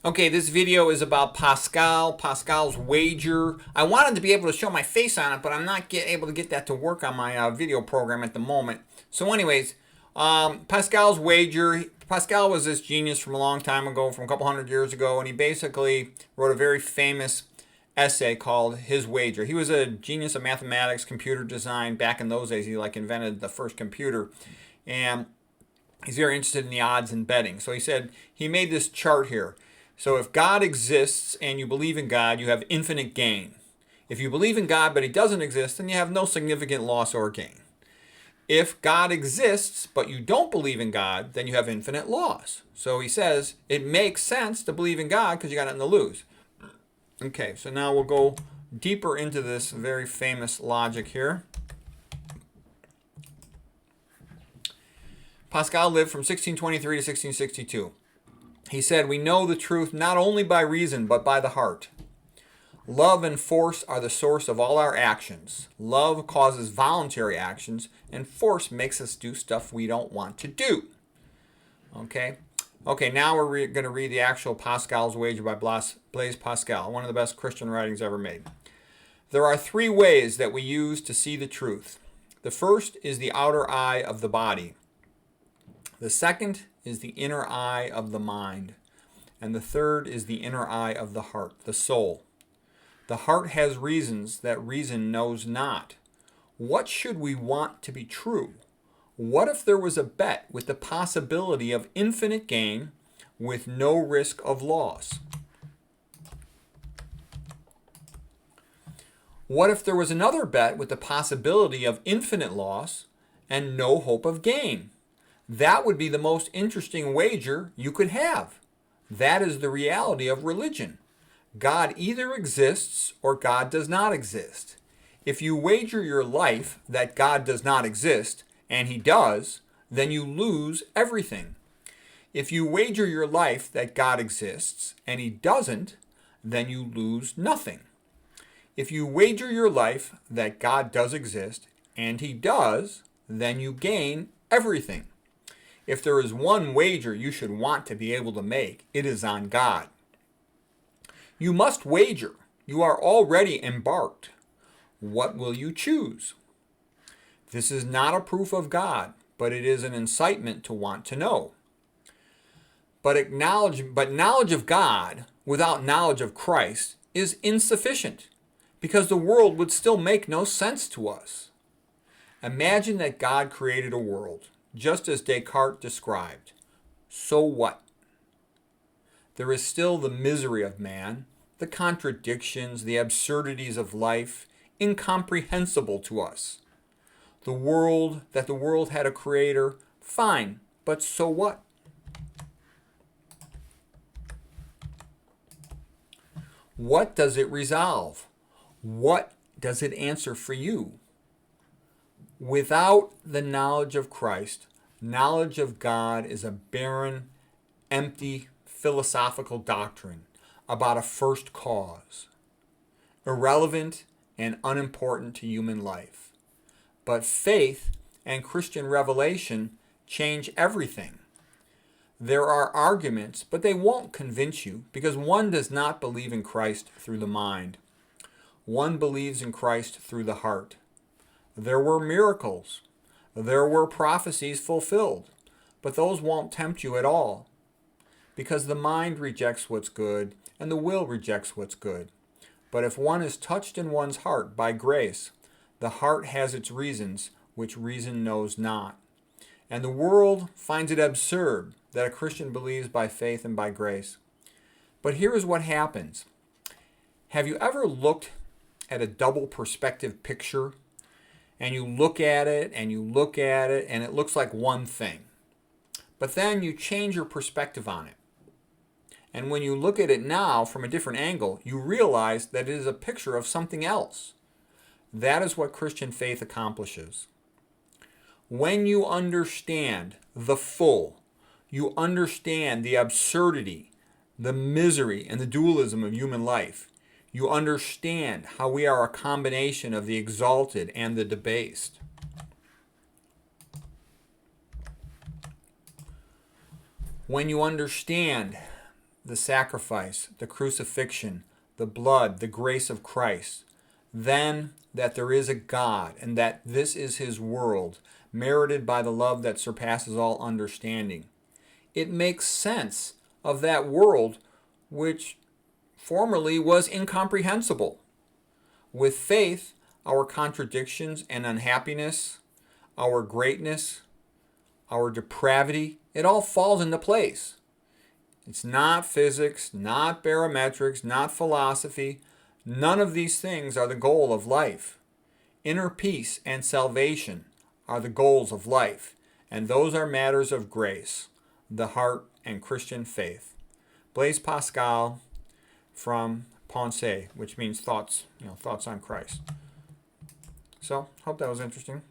Okay, this video is about Pascal's wager. I wanted to be able to show my face on it, but I'm not able to get that to work on my video program at the moment. So anyways, Pascal's wager. Pascal was this genius from a long time ago, from a couple hundred years ago, and he basically wrote a very famous essay called His Wager. He was a genius of mathematics, computer design. Back in those days, he invented the first computer. And he's very interested in the odds and betting. So he made this chart here. So if God exists and you believe in God, you have infinite gain. If you believe in God but he doesn't exist, then you have no significant loss or gain. If God exists but you don't believe in God, then you have infinite loss. So he says it makes sense to believe in God because you got nothing to lose. Okay, so now we'll go deeper into this very famous logic here. Pascal lived from 1623 to 1662. He said, "We know the truth not only by reason, but by the heart. Love and force are the source of all our actions. Love causes voluntary actions, and force makes us do stuff we don't want to do." Okay, now we're going to read the actual Pascal's Wager by Blaise Pascal, one of the best Christian writings ever made. There are three ways that we use to see the truth. The first is the outer eye of the body. The second is the inner eye of the mind. And the third is the inner eye of the heart, the soul. The heart has reasons that reason knows not. What should we want to be true? What if there was a bet with the possibility of infinite gain with no risk of loss? What if there was another bet with the possibility of infinite loss and no hope of gain? That would be the most interesting wager you could have. That is the reality of religion. God either exists or God does not exist. If you wager your life that God does not exist, and he does, then you lose everything. If you wager your life that God exists and he doesn't, then you lose nothing. If you wager your life that God does exist and he does, then you gain everything. If there is one wager you should want to be able to make, it is on God. You must wager. You are already embarked. What will you choose? This is not a proof of God, but it is an incitement to want to know. But knowledge of God without knowledge of Christ is insufficient, because the world would still make no sense to us. Imagine that God created a world, just as Descartes described. So what? There is still the misery of man, the contradictions, the absurdities of life, incomprehensible to us. The world had a creator, fine, but so what? What does it resolve? What does it answer for you? Without the knowledge of Christ, knowledge of God is a barren, empty, philosophical doctrine about a first cause, irrelevant and unimportant to human life. But faith and Christian revelation change everything. There are arguments, but they won't convince you, because one does not believe in Christ through the mind. One believes in Christ through the heart. There were miracles. There were prophecies fulfilled, but those won't tempt you at all, because the mind rejects what's good and the will rejects what's good. But if one is touched in one's heart by grace, the heart has its reasons which reason knows not. And the world finds it absurd that a Christian believes by faith and by grace. But here is what happens. Have you ever looked at a double perspective picture? And you look at it, and you look at it, and it looks like one thing. But then you change your perspective on it. And when you look at it now from a different angle, you realize that it is a picture of something else. That is what Christian faith accomplishes. When you understand the full, you understand the absurdity, the misery, and the dualism of human life, you understand how we are a combination of the exalted and the debased. When you understand the sacrifice, the crucifixion, the blood, the grace of Christ, then that there is a God and that this is his world, merited by the love that surpasses all understanding. It makes sense of that world which formerly was incomprehensible. With faith, our contradictions and unhappiness, our greatness, our depravity, it all falls into place. It's not physics, not barometrics, not philosophy. None of these things are the goal of life. Inner peace and salvation are the goals of life, and those are matters of grace, the heart, and Christian faith. Blaise Pascal from Pensée, which means thoughts, thoughts on Christ. So, hope that was interesting.